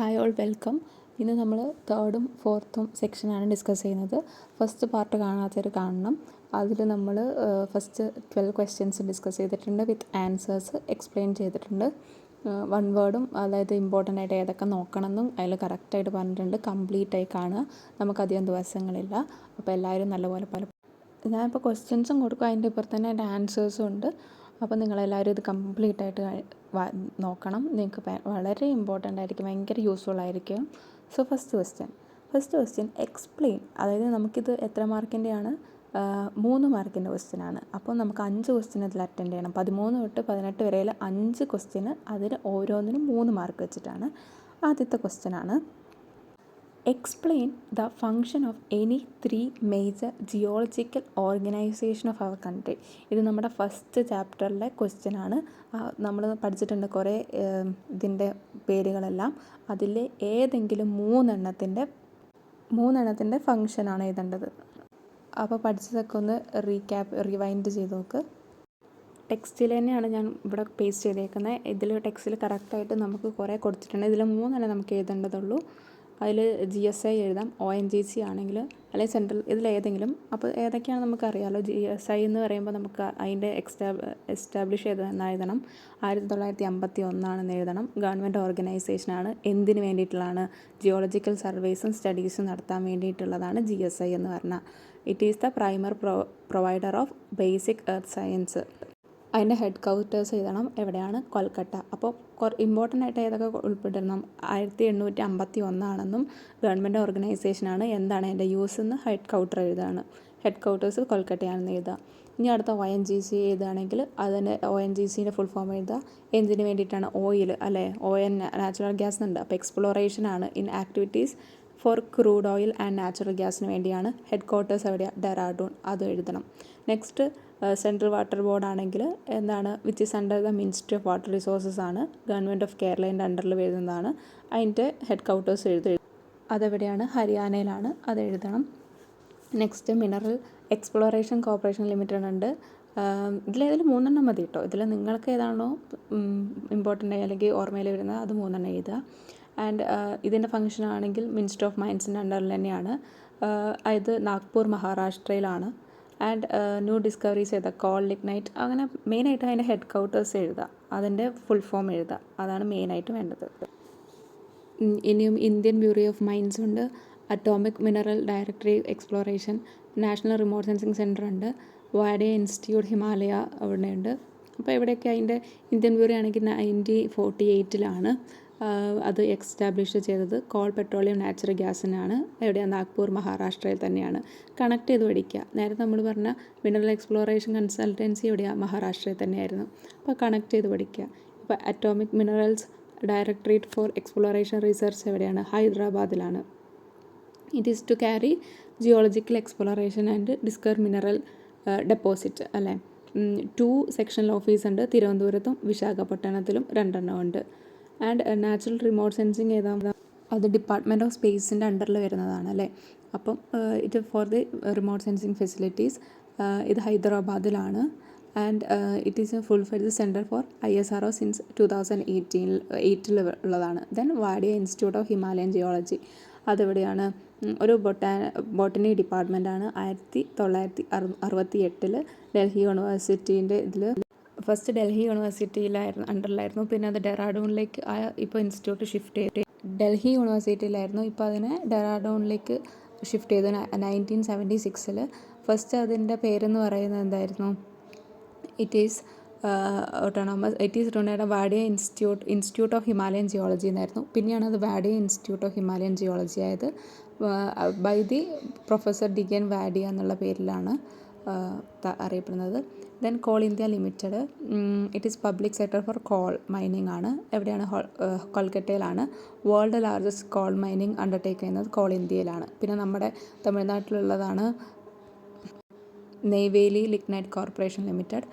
Hi all welcome. ഇന്ന് നമ്മൾ തേർഡും ഫോർത്തും സെക്ഷനാണ് ഡിസ്കസ് ചെയ്യുന്നത്. ഫസ്റ്റ് പാർട്ട് കാണാത്തവർ കാണണം. അതിൽ നമ്മൾ ഫസ്റ്റ് 12 ക്വസ്റ്റ്യൻസ് ഡിസ്കസ് ചെയ്തിട്ടുണ്ട്, വിത്ത് ആൻസേഴ്സ് എക്സ്പ്ലെയിൻ ചെയ്തിട്ടുണ്ട്. വൺ വേർഡും അതായത് ഇമ്പോർട്ടൻ്റ് ആയിട്ട് ഏതൊക്കെ നോക്കണമെന്നും അതിൽ കറക്റ്റായിട്ട് പറഞ്ഞിട്ടുണ്ട്. കംപ്ലീറ്റ് ആയി കാണുക, നമുക്കധികം ദിവസങ്ങളില്ല. അപ്പോൾ എല്ലാവരും നല്ലപോലെ ഞാനിപ്പോൾ ക്വസ്റ്റ്യൻസും കൊടുക്കും, അതിൻ്റെ ഇപ്പുറത്ത് തന്നെ അതിൻ്റെ ആൻസേഴ്സും ഉണ്ട്. അപ്പോൾ നിങ്ങളെല്ലാവരും ഇത് കംപ്ലീറ്റ് ആയിട്ട് നോക്കണം. നിങ്ങൾക്ക് വളരെ ഇമ്പോർട്ടൻ്റ് ആയിരിക്കും, ഭയങ്കര യൂസ്ഫുൾ ആയിരിക്കും. So first question explain. അതായത് നമുക്കിത് എത്ര മാർക്കിൻ്റെയാണ്? 3 മാർക്കിൻ്റെ ക്വസ്റ്റ്യനാണ്. അപ്പോൾ നമുക്ക് 5 ക്വസ്റ്റ്യൻ ഇതിൽ അറ്റൻഡ് ചെയ്യണം. 13 തൊട്ട് 18 വരെയിൽ 5 ക്വസ്റ്റ്യന്, അതിന് ഓരോന്നിനും 3 മാർക്ക് വെച്ചിട്ടാണ്. ആദ്യത്തെ ക്വസ്റ്റ്യനാണ് explain the function of any 3 major geological organisation of our country. ഇത് നമ്മുടെ ഫസ്റ്റ് ചാപ്റ്ററിലെ ക്വസ്റ്റ്യനാണ്. നമ്മൾ പഠിച്ചിട്ടുണ്ട് കുറേ ഇതിൻ്റെ പേരുകളെല്ലാം. അതിൽ ഏതെങ്കിലും മൂന്നെണ്ണത്തിൻ്റെ ഫങ്ഷനാണ് എഴുതേണ്ടത്. അപ്പോൾ പഠിച്ചതൊക്കെ ഒന്ന് റിവൈൻഡ് ചെയ്ത് നോക്ക്. ടെക്സ്റ്റിൽ തന്നെയാണ് ഞാൻ ഇവിടെ പേസ്റ്റ് ചെയ്തേക്കുന്നത്. ഇതിൽ ടെക്സ്റ്റിൽ കറക്റ്റായിട്ട് നമുക്ക് കുറേ കൊടുത്തിട്ടുണ്ട്. ഇതിൽ 3 നമുക്ക് എഴുതേണ്ടതുള്ളൂ. അതിൽ GSI എഴുതാം, ONGC ആണെങ്കിൽ, അല്ലെങ്കിൽ സെൻട്രൽ, ഇതിലേതെങ്കിലും. അപ്പോൾ ഏതൊക്കെയാണ് നമുക്കറിയാമല്ലോ. GSI എന്ന് പറയുമ്പോൾ നമുക്ക് അതിൻ്റെ എസ്റ്റാബ്ലിഷ് ചെയ്തെന്ന് എഴുതണം. 1951 എഴുതണം. ഗവൺമെൻറ് ഓർഗനൈസേഷനാണ്. എന്തിനു വേണ്ടിയിട്ടുള്ളതാണ്? ജിയോളജിക്കൽ സർവേസും സ്റ്റഡീസും നടത്താൻ വേണ്ടിയിട്ടുള്ളതാണ് GSI എന്ന് പറഞ്ഞാൽ. It is the primer provider of basic earth science. അതിൻ്റെ ഹെഡ് ക്വാർട്ടേഴ്സ് എഴുതണം. എവിടെയാണ്? കൊൽക്കട്ട. അപ്പോൾ ഇമ്പോർട്ടൻ്റ് ആയിട്ട് ഏതൊക്കെ ഉൾപ്പെടണം? 1851 ഗവൺമെൻറ് ഓർഗനൈസേഷനാണ്. എന്താണ് അതിൻ്റെ യൂസ് എന്ന് ഹെഡ് ക്വാർട്ടർ എഴുതുകയാണ്. ഹെഡ് ക്വാർട്ടേഴ്സ് കൊൽക്കട്ടയാണെന്ന് എഴുതുക. ഇനി അടുത്ത ONGC എഴുതുകയാണെങ്കിൽ അതിൻ്റെ ONGCൻ്റെ ഫുൾ ഫോം എഴുതുക. എന്തിനു വേണ്ടിയിട്ടാണ്? ഓയിൽ, അല്ലേ? ON നാച്ചുറൽ ഗ്യാസ് ഉണ്ട്. അപ്പോൾ എക്സ്പ്ലോറേഷനാണ്. In activities for crude oil and natural ഗ്യാസിന് വേണ്ടിയാണ്. ഹെഡ് ക്വാർട്ടേഴ്സ് എവിടെയാണ്? ഡെറാഡൂൺ. അതും എഴുതണം. നെക്സ്റ്റ് സെൻട്രൽ വാട്ടർ ബോർഡ് ആണെങ്കിൽ എന്താണ്? Which is under the ministry of water resources ആണ്. ഗവൺമെൻറ് ഓഫ് കേരളേൻ്റെ അണ്ടറിൽ വരുന്നതാണ്. അതിൻ്റെ ഹെഡ് ക്വാർട്ടേഴ്സ് അതെവിടെയാണ്? ഹരിയാനയിലാണ്. അത് എഴുതണം. Next mineral exploration corporation limited ഉണ്ട്. ഇതിലേതിൽ 3 മതി കേട്ടോ. ഇതിൽ നിങ്ങൾക്ക് ഏതാണോ ഇമ്പോർട്ടൻ്റ് അല്ലെങ്കിൽ ഓർമ്മയിൽ വരുന്നത് അത് 3 എഴുതുക. ആൻഡ് ഇതിൻ്റെ ഫംഗ്ഷൻ ആണെങ്കിൽ മിനിസ്ട്രി ഓഫ് മൈൻസിൻ്റെ അണ്ടറിൽ തന്നെയാണ്. ഇത് നാഗ്പൂർ, മഹാരാഷ്ട്രയിലാണ്. ആൻഡ് ന്യൂ ഡിസ്കവറീസ് എഴുതുക. കോൾ, ലിഗ്നൈറ്റ്, അങ്ങനെ മെയിനായിട്ട് അതിൻ്റെ ഹെഡ് ക്വാർട്ടേഴ്സ് എഴുതുക. അതിൻ്റെ ഫുൾ ഫോം എഴുതുക. അതാണ് മെയിനായിട്ട് വേണ്ടത്. ഇനിയും ഇന്ത്യൻ ബ്യൂറോ ഓഫ് മൈൻസ് ഉണ്ട്. Atomic mineral directory exploration, national remote sensing centre ഉണ്ട്. വാഡിയ ഇൻസ്റ്റിറ്റ്യൂട്ട് ഹിമാലയ അവിടെ ഉണ്ട്. അപ്പോൾ ഇവിടെയൊക്കെ അതിൻ്റെ ഇന്ത്യൻ ബ്യൂറോ ആണെങ്കിൽ 1948 അത് എക്സ്റ്റാബ്ലിഷ് ചെയ്തത്. കോൾ, പെട്രോളിയം, നാച്ചുറൽ ഗ്യാസിനാണ്. എവിടെയാണ്? നാഗ്പൂർ, മഹാരാഷ്ട്രയിൽ തന്നെയാണ്. കണക്ട് ചെയ്ത് പഠിക്കുക. നേരത്തെ നമ്മൾ പറഞ്ഞ മിനറൽ എക്സ്പ്ലോറേഷൻ കൺസൾട്ടൻസി എവിടെയാണ്? മഹാരാഷ്ട്രയിൽ തന്നെയായിരുന്നു. അപ്പോൾ കണക്ട് ചെയ്ത് പഠിക്കുക. ഇപ്പോൾ atomic minerals directorate for exploration research എവിടെയാണ്? ഹൈദരാബാദിലാണ്. It is to carry geological exploration and discover mineral deposit, അല്ലേ? 2 സെക്ഷണൽ ഓഫീസ് ഉണ്ട്. തിരുവനന്തപുരത്തും വിശാഖപട്ടണത്തിലും 2 ഉണ്ട്. ആൻഡ് നാച്ചുറൽ റിമോട്ട് സെൻസിങ് അത് ഡിപ്പാർട്ട്മെൻറ്റ് ഓഫ് സ്പേസിൻ്റെ അണ്ടറിൽ വരുന്നതാണ്, അല്ലേ? അപ്പം ഇത് for the remote sensing facilities. ഇത് ഹൈദരാബാദിലാണ്. And it is fulfilled the centre for ISRO since 2018 ഉള്ളതാണ്. Then Wadia institute of Himalayan geology, അതെവിടെയാണ്? ഒരു ബോട്ടണി ഡിപ്പാർട്ട്മെൻറ്റാണ്. 1968 ഡൽഹി യൂണിവേഴ്സിറ്റീൻ്റെ ഇതിൽ ഫസ്റ്റ് ഡൽഹി യൂണിവേഴ്സിറ്റിയിലായിരുന്നു, അണ്ടറിലായിരുന്നു. പിന്നെ അത് ഡെറാഡൂണിലേക്ക് ഇപ്പോൾ ഇൻസ്റ്റിറ്റ്യൂട്ട് ഷിഫ്റ്റ് ചെയ്തു. ഡൽഹി യൂണിവേഴ്സിറ്റിയിലായിരുന്നു, ഇപ്പോൾ അതിനെ ഡെറാഡൂണിലേക്ക് ഷിഫ്റ്റ് ചെയ്തു 1976. ഫസ്റ്റ് അതിൻ്റെ പേരെന്ന് പറയുന്നത് എന്തായിരുന്നു? ഇറ്റ് ഈസ് റൂണയുടെ Wadia institute of Himalayan geology എന്നായിരുന്നു. പിന്നെയാണ് അത് Wadia institute of Himalayan geology ആയത്. By the professor DN Wadia എന്നുള്ള പേരിലാണ് അറിയപ്പെടുന്നത്. Then coal India limited, it is public sector for coal mining ആണ്. എവിടെയാണ്? കൊൽക്കട്ടയിലാണ്. World largest coal mining undertake ചെയ്യുന്നത് കോൾ ഇന്ത്യയിലാണ്. പിന്നെ നമ്മുടെ തമിഴ്നാട്ടിലുള്ളതാണ് Neyveli lignite corporation limited,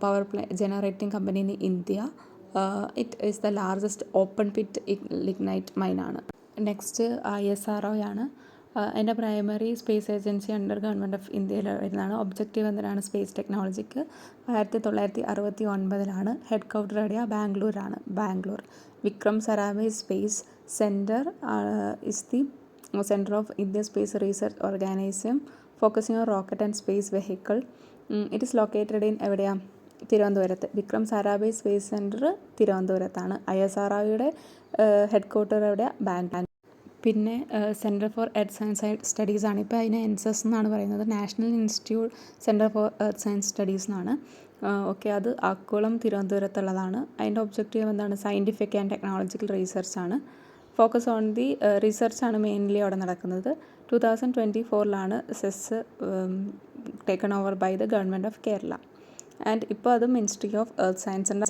power generating company in India. It is the largest open pit lignite മൈനാണ്. Next ISRO ആണ്. അതിൻ്റെ primary space agency under government of ഇന്ത്യയിൽ വരുന്നതാണ്. ഒബ്ജക്റ്റീവ് എന്തിനാണ് സ്പേസ് ടെക്നോളജിക്ക്. 1969 ഹെഡ് ക്വാർട്ടർ എവിടെയാണ്? ബാംഗ്ലൂരാണ്. Bangalore. Vikram Sarabhai space centre is the centre of Indian space research organisation focusing on rocket and space vehicle. It is located in എവിടെയാണ്? തിരുവനന്തപുരത്ത്. Vikram Sarabhai space centre തിരുവനന്തപുരത്താണ്. ISROയുടെ head quarter എവിടെയാണ്? ബാംഗ്ലൂർ. പിന്നെ centre for earth science studies ആണ്. ഇപ്പോൾ അതിനെ NSS എന്നാണ് പറയുന്നത്. National institute centre for earth science studies എന്നാണ്. ഓക്കെ, അത് ആക്കുളം തിരുവനന്തപുരത്തുള്ളതാണ്. അതിൻ്റെ ഒബ്ജക്റ്റീവ് എന്താണ്? സയൻറ്റിഫിക് ആൻഡ് ടെക്നോളജിക്കൽ റിസർച്ച് ആണ്. ഫോക്കസ് ഓൺ ദി റിസർച്ചാണ് മെയിൻലി അവിടെ നടക്കുന്നത്. 2024 CESS taken over by the government of Kerala. And ഇപ്പോൾ അത് മിനിസ്ട്രി ഓഫ് എർത്ത് സയൻസ് ഉണ്ട്.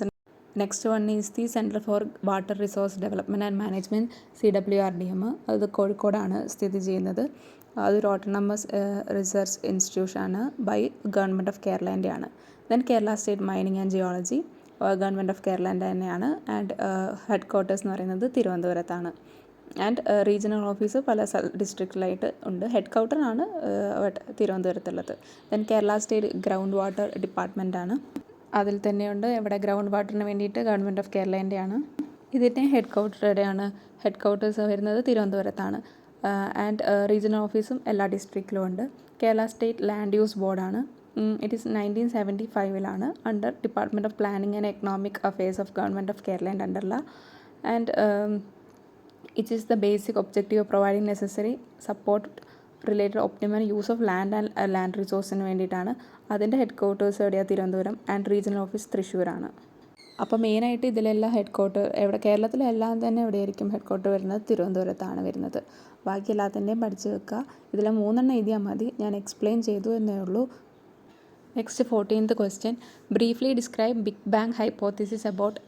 Next one is the centre for water resource development and management CWRDM. അത് കോഴിക്കോടാണ് സ്ഥിതി ചെയ്യുന്നത്. അതൊരു ഓട്ടോണമസ് റിസർച്ച് ഇൻസ്റ്റിറ്റ്യൂഷനാണ് ബൈ ഗവൺമെൻറ് ഓഫ് കേരളേൻ്റെയാണ്. Then Kerala state mining and geology government of കേരളേൻ്റെ തന്നെയാണ്. ആൻഡ് ഹെഡ് ക്വാർട്ടേഴ്സ് എന്ന് പറയുന്നത് തിരുവനന്തപുരത്താണ്. ആൻഡ് റീജിയണൽ ഓഫീസ് പല ഡിസ്ട്രിക്റ്റിലായിട്ട് ഉണ്ട്. ഹെഡ് ക്വാർട്ടറാണ് തിരുവനന്തപുരത്തുള്ളത്. Then Kerala state ground water ഡിപ്പാർട്ട്മെൻറ്റാണ്. അതിൽ തന്നെയുണ്ട് ഇവിടെ ഗ്രൗണ്ട് വാട്ടറിന് വേണ്ടിയിട്ട് ഗവൺമെൻറ് ഓഫ് കേരളേൻ്റെയാണ്. ഇതിൻ്റെ ഹെഡ് ക്വാർട്ടർ എവിടെയാണ്? ഹെഡ് ക്വാർട്ടേഴ്സ് വരുന്നത് തിരുവനന്തപുരത്താണ്. ആൻഡ് റീജിയണൽ ഓഫീസും എല്ലാ ഡിസ്ട്രിക്റ്റിലും ഉണ്ട്. കേരള സ്റ്റേറ്റ് ലാൻഡ് യൂസ് ബോർഡാണ്. It is 1975 under department of planning and economic affairs of government of കേരളേൻ്റെ അണ്ടറില. And it is the basic objective of providing necessary support related optimal use of land and land റിസോഴ്സിന് വേണ്ടിയിട്ടാണ്. അതിൻ്റെ head quarters എവിടെയാണ്? Thiruvananthapuram. And regional office തൃശ്ശൂരാണ്. അപ്പോൾ മെയിനായിട്ട് ഇതിലെല്ലാം ഹെഡ് ക്വാർട്ടർ എവിടെ? കേരളത്തിലെല്ലാം തന്നെ എവിടെയായിരിക്കും ഹെഡ് ക്വാർട്ടർ വരുന്നത്? തിരുവനന്തപുരത്താണ് വരുന്നത്. ബാക്കി എല്ലാത്തിൻ്റെയും പഠിച്ചു വെക്കുക. ഇതിൽ 3 എഴുതിയാൽ മതി. ഞാൻ എക്സ്പ്ലെയിൻ ചെയ്തു എന്നേ ഉള്ളൂ. Next 14th question. Briefly describe big bang hypothesis about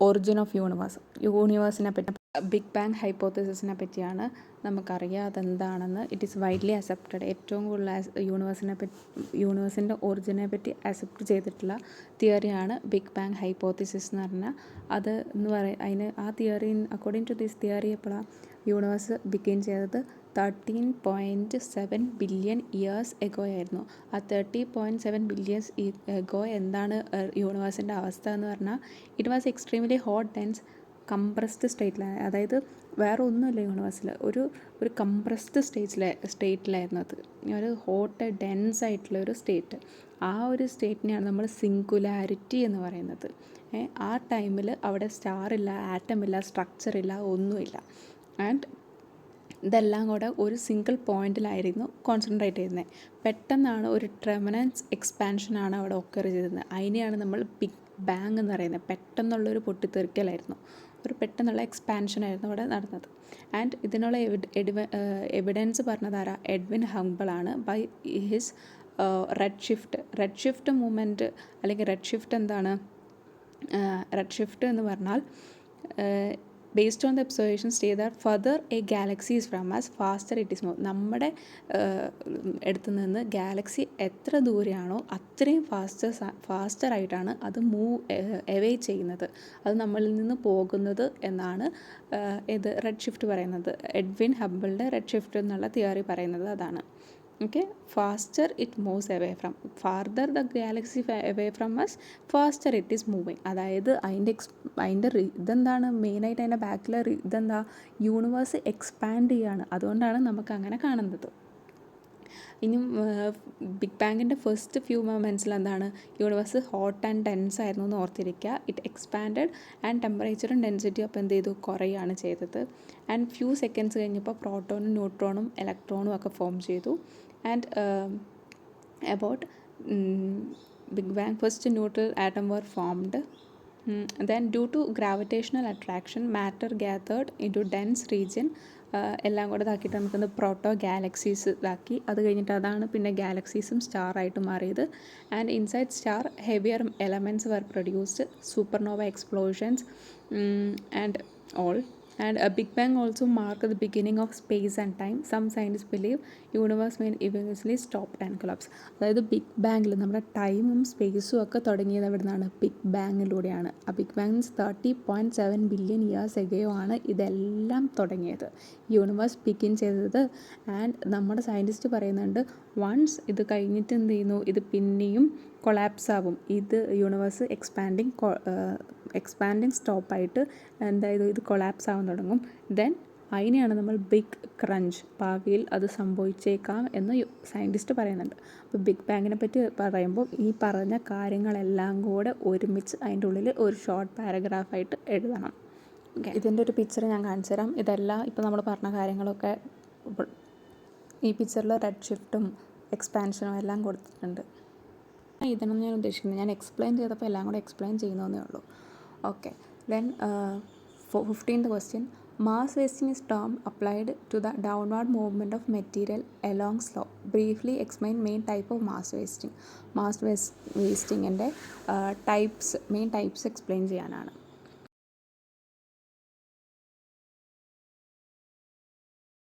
origin of universe. യൂണിവേഴ്സിനെ പറ്റി ബിഗ് ബാങ് ഹൈപ്പോത്തിസിസിനെ പറ്റിയാണ് നമുക്കറിയാം അതെന്താണെന്ന്. It is widely accepted. ഏറ്റവും കൂടുതൽ യൂണിവേഴ്സിൻ്റെ ഒറിജിനെ പറ്റി അക്സെപ്റ്റ് ചെയ്തിട്ടുള്ള തിയറിയാണ് ബിഗ് ബാങ് ഹൈപ്പോത്തിസിസ് എന്ന് പറഞ്ഞാൽ. അത് എന്ന് അതിന് ആ theory according to this theory എപ്പോഴാണ് യൂണിവേഴ്സ് ബിഗിൻ ചെയ്തത്? 13.7 ബില്യൺ ഇയേഴ്സ് എഗോ ആയിരുന്നു. ആ 30.7 ബില്യൺസ് എഗോ എന്താണ് യൂണിവേഴ്സിൻ്റെ അവസ്ഥ എന്ന് പറഞ്ഞാൽ? It was extremely hot dense compressed സ്റ്റേറ്റിലാണ്. അതായത് വേറെ ഒന്നുമില്ല യൂണിവേഴ്സിൽ. ഒരു കംപ്രസ്ഡ് സ്റ്റേറ്റിലായിരുന്നു അത്. ഒരു ഹോട്ട് ഡെൻസ് ആയിട്ടുള്ള ഒരു സ്റ്റേറ്റ്. ആ ഒരു സ്റ്റേറ്റിനെയാണ് നമ്മൾ സിംഗുലാരിറ്റി എന്ന് പറയുന്നത്. ആ ടൈമിൽ അവിടെ സ്റ്റാറില്ല, ആറ്റമില്ല, സ്ട്രക്ചറില്ല, ഒന്നുമില്ല. ആൻഡ് ഇതെല്ലാം കൂടെ ഒരു സിംഗിൾ പോയിന്റിലായിരുന്നു കോൺസെൻട്രേറ്റ് ചെയ്യുന്നത്. പെട്ടെന്നാണ് ഒരു ട്രെമനൻസ് എക്സ്പാൻഷനാണ് അവിടെ ഒക്കർ ചെയ്തിരുന്നത്. അതിനെയാണ് നമ്മൾ ബിഗ് ബാങ് എന്ന് പറയുന്നത്. പെട്ടെന്നുള്ളൊരു പൊട്ടിത്തെറിക്കലായിരുന്നു. ഒരു പെട്ടെന്നുള്ള എക്സ്പാൻഷനായിരുന്നു അവിടെ നടന്നത്. ആൻഡ് ഇതിനുള്ള എവിഡൻസ് പറഞ്ഞതാരാ? എഡ്വിൻ ഹബിളാണ് by his red shift movement. അല്ലെങ്കിൽ റെഡ് ഷിഫ്റ്റ് എന്താണ്? റെഡ് ഷിഫ്റ്റ് എന്ന് പറഞ്ഞാൽ based on the observations state that further a galaxy is from us, faster it is move. നമ്മുടെ അടുത്ത് നിന്ന് ഗാലക്സി എത്ര ദൂരെയാണോ അത്രയും ഫാസ്റ്ററായിട്ടാണ് അത് മൂവ് എവേ ചെയ്യുന്നത്, അത് നമ്മളിൽ നിന്ന് പോകുന്നത് എന്നാണ് ഇത് റെഡ് ഷിഫ്റ്റ് പറയുന്നത്. എഡ്വിൻ ഹബിളിൻ്റെ റെഡ് ഷിഫ്റ്റ് എന്നുള്ള തിയറി പറയുന്നത് അതാണ്. Okay, faster it moves away from, farther the galaxy away from us, faster it is moving. അതായത് അതിൻ്റെ ഇതെന്താണ് മെയിനായിട്ട് അതിൻ്റെ ബാക്കിലെ ഇതെന്താ? യൂണിവേഴ്സ് എക്സ്പാൻഡ് ചെയ്യുകയാണ്. അതുകൊണ്ടാണ് നമുക്ക് അങ്ങനെ കാണുന്നത്. ഇനി ബിഗ് ബാങ്ങിൻ്റെ ഫസ്റ്റ് ഫ്യൂ മൊമെൻറ്റ്സിൽ എന്താണ്? യൂണിവേഴ്സ് ഹോട്ട് ആൻഡ് ഡെൻസ് ആയിരുന്നു എന്ന് ഓർത്തിരിക്കുക. ഇറ്റ് എക്സ്പാൻഡഡ് ആൻഡ് ടെമ്പറേച്ചറും ഡെൻസിറ്റിയും അപ്പോൾ എന്ത് ചെയ്തു? കുറയുകയാണ് ചെയ്തത്. ആൻഡ് ഫ്യൂ സെക്കൻഡ്സ് കഴിഞ്ഞപ്പോൾ പ്രോട്ടോണും ന്യൂട്രോണും ഇലക്ട്രോണും ഒക്കെ ഫോം ചെയ്തു. And about Big Bang, first neutral atom were formed. Then due to gravitational attraction, matter gathered into dense region. എല്ലാം കൂടെ ഇതാക്കിയിട്ട് നമുക്കൊന്ന് പ്രോട്ടോ ഗാലക്സീസ് ഇതാക്കി. അത് കഴിഞ്ഞിട്ട് അതാണ് പിന്നെ ഗാലക്സീസും സ്റ്റാറായിട്ട് മാറിയത്. And inside star heavier elements were produced, supernova explosions and all. And a Big Bang also marked the beginning of space and time. Some scientists believe universe may eventually stop and collapse. അതായത് big ബാങ്ങിൽ നമ്മുടെ ടൈമും സ്പേസും ഒക്കെ തുടങ്ങിയത് എവിടെ നിന്നാണ്? Big ബാങ്ങിലൂടെയാണ്. ആ big bang means 30.7 billion years ago ആണ് ഇതെല്ലാം തുടങ്ങിയത്, യൂണിവേഴ്സ് ബിഗിൻ ചെയ്തത്. ആൻഡ് നമ്മുടെ സയൻറ്റിസ്റ്റ് പറയുന്നുണ്ട് വൺസ് ഇത് കഴിഞ്ഞിട്ട് എന്ത് ചെയ്യുന്നു, ഇത് പിന്നെയും കൊളാപ്സ് ആവും. ഇത് യൂണിവേഴ്സ് എക്സ്പാൻഡിങ് സ്റ്റോപ്പായിട്ട് എന്തായത് ഇത് കൊളാപ്സ് ആവാൻ തുടങ്ങും. ദെൻ അതിനെയാണ് നമ്മൾ ബിഗ് ക്രഞ്ച്, ഭാവിയിൽ അത് സംഭവിച്ചേക്കാം എന്ന് സയൻറ്റിസ്റ്റ് പറയുന്നുണ്ട്. അപ്പോൾ ബിഗ് ബാങ്ങിനെ പറ്റി പറയുമ്പോൾ ഈ പറഞ്ഞ കാര്യങ്ങളെല്ലാം കൂടെ ഒരുമിച്ച് അതിൻ്റെ ഉള്ളിൽ ഒരു ഷോർട്ട് പാരഗ്രാഫായിട്ട് എഴുതണം. ഓക്കെ, ഇതിൻ്റെ ഒരു പിക്ചർ ഞാൻ കാണിച്ചു തരാം. ഇതെല്ലാം ഇപ്പോൾ നമ്മൾ പറഞ്ഞ കാര്യങ്ങളൊക്കെ ഈ പിക്ചറിൽ റെഡ് ഷിഫ്റ്റും എക്സ്പാൻഷനും എല്ലാം കൊടുത്തിട്ടുണ്ട്. ഇതൊന്നും ഞാൻ ഉദ്ദേശിക്കുന്നത്, ഞാൻ എക്സ്പ്ലെയിൻ ചെയ്തപ്പോൾ എല്ലാം കൂടെ എക്സ്പ്ലെയിൻ ചെയ്യുന്നതേ ഉള്ളൂ. Okay, then 15th question. Mass wasting is term applied to the downward movement of material along slope. Briefly explain main type of mass wasting. Mass wastingൻ്റെ മെയിൻ ടൈപ്സ് എക്സ്പ്ലെയിൻ ചെയ്യാനാണ്.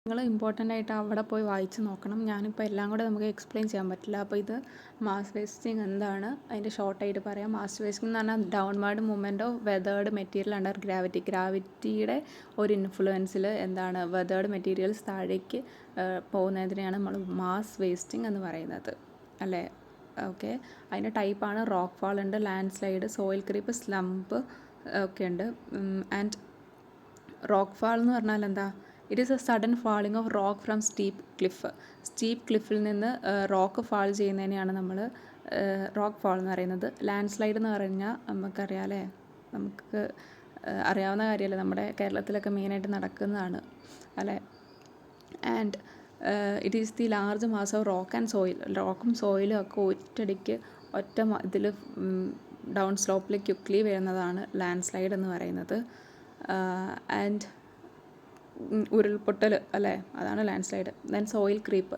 നിങ്ങൾ ഇമ്പോർട്ടൻ്റ് ആയിട്ട് അവിടെ പോയി വായിച്ച് നോക്കണം. ഞാനിപ്പോൾ എല്ലാം കൂടെ നമുക്ക് എക്സ്പ്ലെയിൻ ചെയ്യാൻ പറ്റില്ല. അപ്പോൾ ഇത് മാസ് വേസ്റ്റിംഗ് എന്താണ് അതിൻ്റെ ഷോർട്ടായിട്ട് പറയാം. മാസ് വേസ്റ്റിംഗ് എന്ന് പറഞ്ഞാൽ downward movement of weathered material under ഗ്രാവിറ്റിയുടെ ഒരു ഇൻഫ്ലുവൻസിൽ എന്താണ് വെതേർഡ് മെറ്റീരിയൽസ് താഴേക്ക് പോകുന്നതിനെയാണ് നമ്മൾ മാസ് വേസ്റ്റിംഗ് എന്ന് പറയുന്നത്, അല്ലേ? ഓക്കെ, അതിൻ്റെ ടൈപ്പാണ് റോക്ക് ഫാൾ ഉണ്ട്, landslide, soil creep, slump ഒക്കെ ഉണ്ട്. ആൻഡ് റോക്ക് ഫാൾ എന്ന് പറഞ്ഞാൽ എന്താ? It is a sudden falling of rock from steep ക്ലിഫിൽ നിന്ന് റോക്ക് ഫാൾ ചെയ്യുന്നതിനെയാണ് നമ്മൾ റോക്ക് ഫാൾ എന്ന് പറയുന്നത്. ലാൻഡ് സ്ലൈഡ് എന്ന് പറഞ്ഞാൽ നമുക്കറിയാമല്ലേ, നമുക്ക് അറിയാവുന്ന കാര്യമല്ലേ, നമ്മുടെ കേരളത്തിലൊക്കെ മെയിനായിട്ട് നടക്കുന്നതാണ്, അല്ലേ? And it is the large mass of rock and soil. റോക്കും സോയിലും ഒക്കെ ഒറ്റയടിക്ക് ഇതിൽ ഡൗൺ സ്ലോപ്പിലേക്ക് ക്വിക്ക്ലി വരുന്നതാണ് ലാൻഡ് സ്ലൈഡ് എന്ന് പറയുന്നത്. ആൻഡ് ഉരുൾപൊട്ടൽ, അല്ലേ, അതാണ് landslide. Then soil creep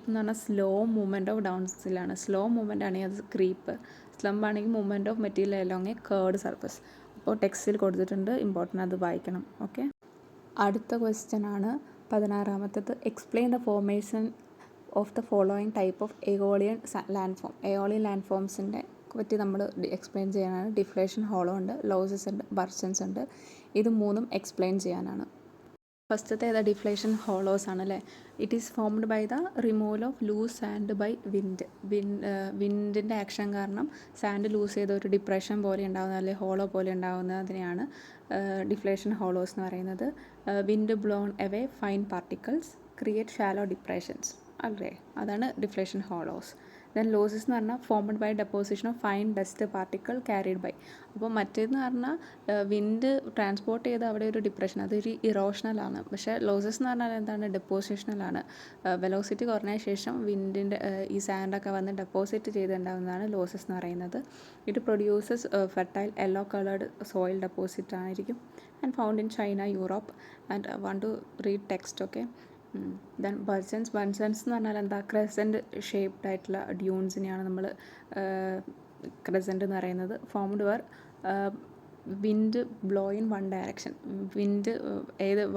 എന്ന് പറഞ്ഞാൽ സ്ലോ മൂവ്മെൻറ്റ് ഓഫ് ഡൗൺ ഹില്ലാണ്. സ്ലോ മൂവ്മെൻ്റ് ആണെങ്കിൽ അത് ക്രീപ്പ്, സ്ലംപ് ആണെങ്കിൽ movement of material along a curved surface. അപ്പോൾ ടെക്സ്റ്റിൽ കൊടുത്തിട്ടുണ്ട്, ഇമ്പോർട്ടൻ്റ്, അത് വായിക്കണം. ഓക്കെ, അടുത്ത ക്വസ്റ്റ്യൻ ആണ് 16ാമത്തേത്. Explain the formation of the following type of aeolian landform. Aeolian land ഫോംസിൻ്റെ പറ്റി നമ്മൾ എക്സ്പ്ലെയിൻ ചെയ്യാനാണ്. ഡിഫ്ലേഷൻ, ഹോളോ ഉണ്ട്, ലോസസ് ഉണ്ട്, ബർഷൻസ് ഉണ്ട്. ഇത് മൂന്നും എക്സ്പ്ലെയിൻ ചെയ്യാനാണ്. ഫസ്റ്റത്തെ ഏതാ? ഡിഫ്ലേഷൻ ഹോളോസ് ആണ്, അല്ലേ? It is formed by the removal of loose sand by വിൻഡിൻ്റെ ആക്ഷൻ കാരണം സാൻഡ് ലൂസ് ചെയ്ത ഒരു ഡിപ്രഷൻ പോലെ ഉണ്ടാകുന്ന, അല്ലെങ്കിൽ ഹോളോ പോലെ ഉണ്ടാകുന്നതിനെയാണ് ഡിഫ്ലേഷൻ ഹോളോസ് എന്ന് പറയുന്നത്. Wind blown away fine particles create shallow depressions, അല്ലേ? അതാണ് ഡിഫ്ലേഷൻ ഹോളോസ്. ദെൻ ലോസസ് എന്ന് പറഞ്ഞാൽ formed by deposition of fine dust particle carried by. അപ്പോൾ മറ്റേതെന്ന് പറഞ്ഞാൽ വിൻഡ് ട്രാൻസ്പോർട്ട് ചെയ്ത് അവിടെ ഒരു ഡിപ്രഷൻ, അതൊരു ഇറോഷണലാണ്. പക്ഷേ ലോസസ് എന്ന് പറഞ്ഞാൽ എന്താണ്? ഡെപ്പോസിഷണലാണ്. വെലോസിറ്റി കുറഞ്ഞ ശേഷം വിൻഡിൻ്റെ ഈ സാൻഡൊക്കെ വന്ന് ഡെപ്പോസിറ്റ് ചെയ്തുണ്ടാകുന്നതാണ് ലോസസ് എന്ന് പറയുന്നത്. It produces fertile yellow coloured soil deposit ആയിരിക്കും. And found in China, Europe. And want to read text. Okay, then barchans എന്ന് പറഞ്ഞാൽ എന്താ? ക്രസൻറ്റ് ഷേപ്ഡ് ആയിട്ടുള്ള ഡ്യൂൺസിനെയാണ് നമ്മൾ ക്രസൻറ്റ് എന്ന് പറയുന്നത്. Formed where wind blow in one direction. Wind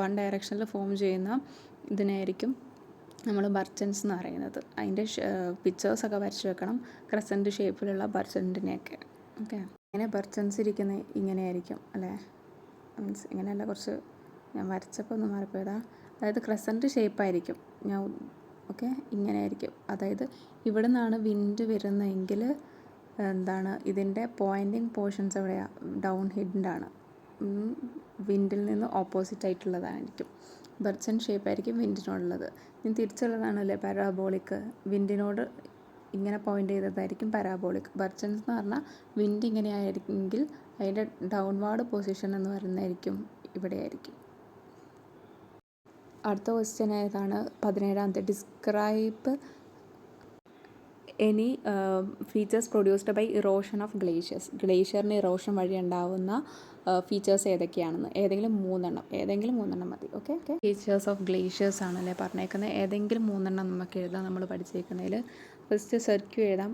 one ഡയറക്ഷനിൽ form ചെയ്യുന്ന ഇതിനായിരിക്കും നമ്മൾ ബർച്ചൻസ് എന്ന് പറയുന്നത്. അതിൻ്റെ പിക്ചേഴ്സൊക്കെ വരച്ച് വെക്കണം, ക്രസൻറ്റ് ഷേപ്പിലുള്ള ബർച്ചൻറ്റിനെയൊക്കെ. ഓക്കെ, ഇങ്ങനെ ബർച്ചൻസ് ഇരിക്കുന്നത് ഇങ്ങനെയായിരിക്കും, അല്ലേ? മീൻസ് ഇങ്ങനെയല്ല, കുറച്ച് ഞാൻ വരച്ചപ്പോൾ ഒന്ന് മാറിപ്പോയതാ. അതായത് ക്രസൻറ്റ് ഷേപ്പായിരിക്കും ഓക്കെ, ഇങ്ങനെ ആയിരിക്കും. അതായത് ഇവിടെ നിന്നാണ് വിൻഡ് വരുന്നതെങ്കിൽ എന്താണ് ഇതിൻ്റെ പോയിൻറ്റിങ് പോർഷൻസ് എവിടെയാണ്? ഡൗൺ ഹിഡാണ്, വിൻഡിൽ നിന്ന് ഓപ്പോസിറ്റ് ആയിട്ടുള്ളതായിരിക്കും. ബർച്ചൻ ഷേപ്പായിരിക്കും വിൻഡിനോടുള്ളത്. ഇനി തിരിച്ചുള്ളതാണല്ലേ പാരാബോളിക്, വിൻഡിനോട് ഇങ്ങനെ പോയിൻ്റ് ചെയ്തതായിരിക്കും പാരാബോളിക്. ബർച്ചൻസ് എന്ന് പറഞ്ഞാൽ വിൻഡ് ഇങ്ങനെ ആയിരിക്കുമെങ്കിൽ അതിൻ്റെ ഡൗൺവാർഡ് പൊസിഷൻ എന്ന് പറയുന്നതായിരിക്കും ഇവിടെയായിരിക്കും. അടുത്ത ക്വസ്റ്റ്യൻ ഏതാണ്? 17ാമത്തെ. Describe any features produced by erosion of glaciers. ഗ്ലേഷ്യറിന് ഇറോഷൻ വഴി ഉണ്ടാവുന്ന ഫീച്ചേഴ്സ് ഏതൊക്കെയാണെന്ന്. ഏതെങ്കിലും മൂന്നെണ്ണം മതി. ഓക്കെ, ഫീച്ചേഴ്സ് ഓഫ് ഗ്ലേഷ്യേഴ്സ് ആണല്ലേ പറഞ്ഞേക്കുന്നത്. ഏതെങ്കിലും മൂന്നെണ്ണം നമുക്ക് എഴുതാം നമ്മൾ പഠിച്ചേക്കുന്നതിൽ. ഫസ്റ്റ് സെർക്യൂ എഴുതാം.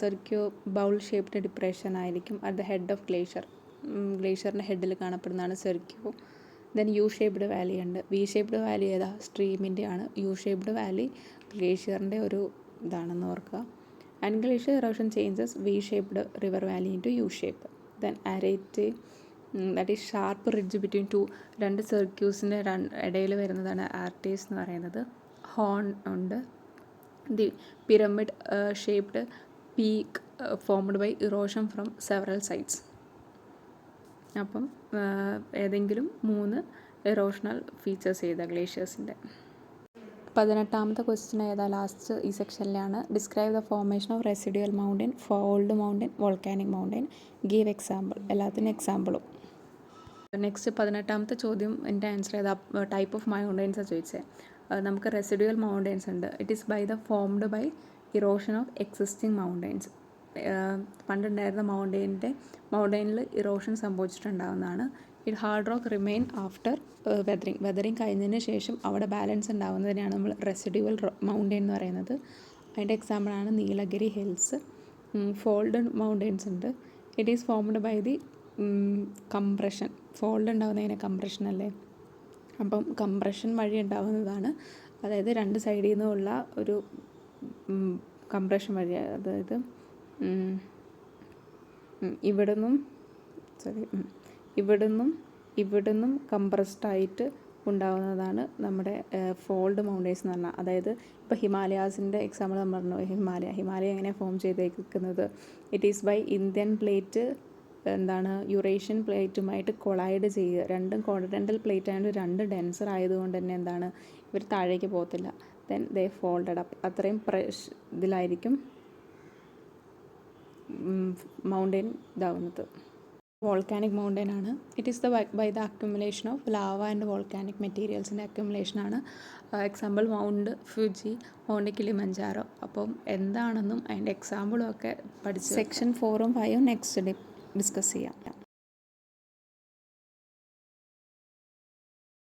സെർക്യൂ ബൗൾ ഷേപ്ഡ് ഡിപ്രഷൻ ആയിരിക്കും at the head of glacier. ഗ്ലേഷ്യറിൻ്റെ ഹെഡിൽ കാണപ്പെടുന്നതാണ് cirque. Then U shaped valley ഉണ്ട്. വി ഷേപ്ഡ് വാലി ഏതാ? സ്ട്രീമിൻ്റെ ആണ്. യു ഷേപ്ഡ് വാലി ഗ്ലേഷ്യറിൻ്റെ ഒരു ഇതാണെന്ന് ഓർക്കുക. And glacier erosion changes V shaped river valley into U shape. Then arete that is sharp ridge between രണ്ട് സർക്യൂസിൻ്റെ ഇടയിൽ വരുന്നതാണ് ആർട്ടേസ് എന്ന് പറയുന്നത്. ഹോൺ ഉണ്ട്. The pyramid shaped peak formed by erosion from several sides. അപ്പം ഏതെങ്കിലും 3 erosional features ചെയ്ത ഗ്ലേഷ്യേഴ്സിൻ്റെ. 18ാമത്തെ ക്വസ്റ്റ്യൻ ഏതാ? ലാസ്റ്റ് ഈ സെക്ഷനിലാണ്. Describe the formation of residual mountain, fold mountain, volcanic mountain. Give example. എല്ലാത്തിനും എക്സാമ്പിളും. നെക്സ്റ്റ് 18ാമത്തെ ചോദ്യം എൻ്റെ ആൻസർ ഏതാ? ടൈപ്പ് ഓഫ് മൗണ്ടൻസാണ് ചോദിച്ചത്. നമുക്ക് റെസിഡ്യുവൽ മൗണ്ടൻസ് ഉണ്ട്. It is by the formed by erosion of existing mountains. പണ്ടുണ്ടായിരുന്ന മൗണ്ടനിൽ ഇറോഷൻ സംഭവിച്ചിട്ടുണ്ടാകുന്നതാണ്. It hard rock remain after weathering കഴിഞ്ഞതിന് ശേഷം അവിടെ ബാലൻസ് ഉണ്ടാകുന്നതിനെയാണ് നമ്മൾ റെസിഡ്യുവൽ മൗണ്ടൻ എന്ന് പറയുന്നത്. അതിൻ്റെ എക്സാമ്പിളാണ് നീലഗിരി ഹിൽസ്. ഫോൾഡ് മൗണ്ടൻസ് ഉണ്ട്. It is formed by the compression. Fold ഉണ്ടാകുന്നതിനെ കംപ്രഷൻ അല്ലേ. അപ്പം കംപ്രഷൻ വഴി ഉണ്ടാകുന്നതാണ്. അതായത് 2 സൈഡിൽ നിന്നുള്ള ഒരു കംപ്രഷൻ വഴി, അതായത് ഇവിടുന്നും കംപ്രസ്ഡായിട്ട് ഉണ്ടാകുന്നതാണ് നമ്മുടെ ഫോൾഡ് മൗണ്ടൻസ് എന്ന് പറഞ്ഞാൽ. അതായത് ഇപ്പോൾ ഹിമാലയാസിൻ്റെ എക്സാമ്പിൾ നമ്മൾ പറഞ്ഞു. ഹിമാലയ എങ്ങനെ ഫോം ചെയ്തേക്കുന്നത്? It is by Indian plate Eurasian പ്ലേറ്റുമായിട്ട് കൊളൈഡ് ചെയ്യുക. രണ്ടും കോണ്ടിനെൻ്റൽ പ്ലേറ്റ് ആയതുകൊണ്ട് 2 ഡെൻസർ ആയതുകൊണ്ട് തന്നെ ഇവർ താഴേക്ക് പോകത്തില്ല. Then they folded up. അത്രയും ഇതിലായിരിക്കും മൗണ്ടൻ ഇതാവുന്നത്. വോൾക്കാനിക് മൗണ്ടൻ ആണ്. It is by the accumulation of lava and volcanic മെറ്റീരിയൽസിൻ്റെ അക്യുമുലേഷനാണ്. Example mount Fuji, mount Kilimanjaro. അപ്പം എന്താണെന്നും അതിൻ്റെ എക്സാമ്പിളും ഒക്കെ പഠിച്ച് സെക്ഷൻ 4ഉം 5ഉം നെക്സ്റ്റ് ഡിസ്കസ് ചെയ്യാം.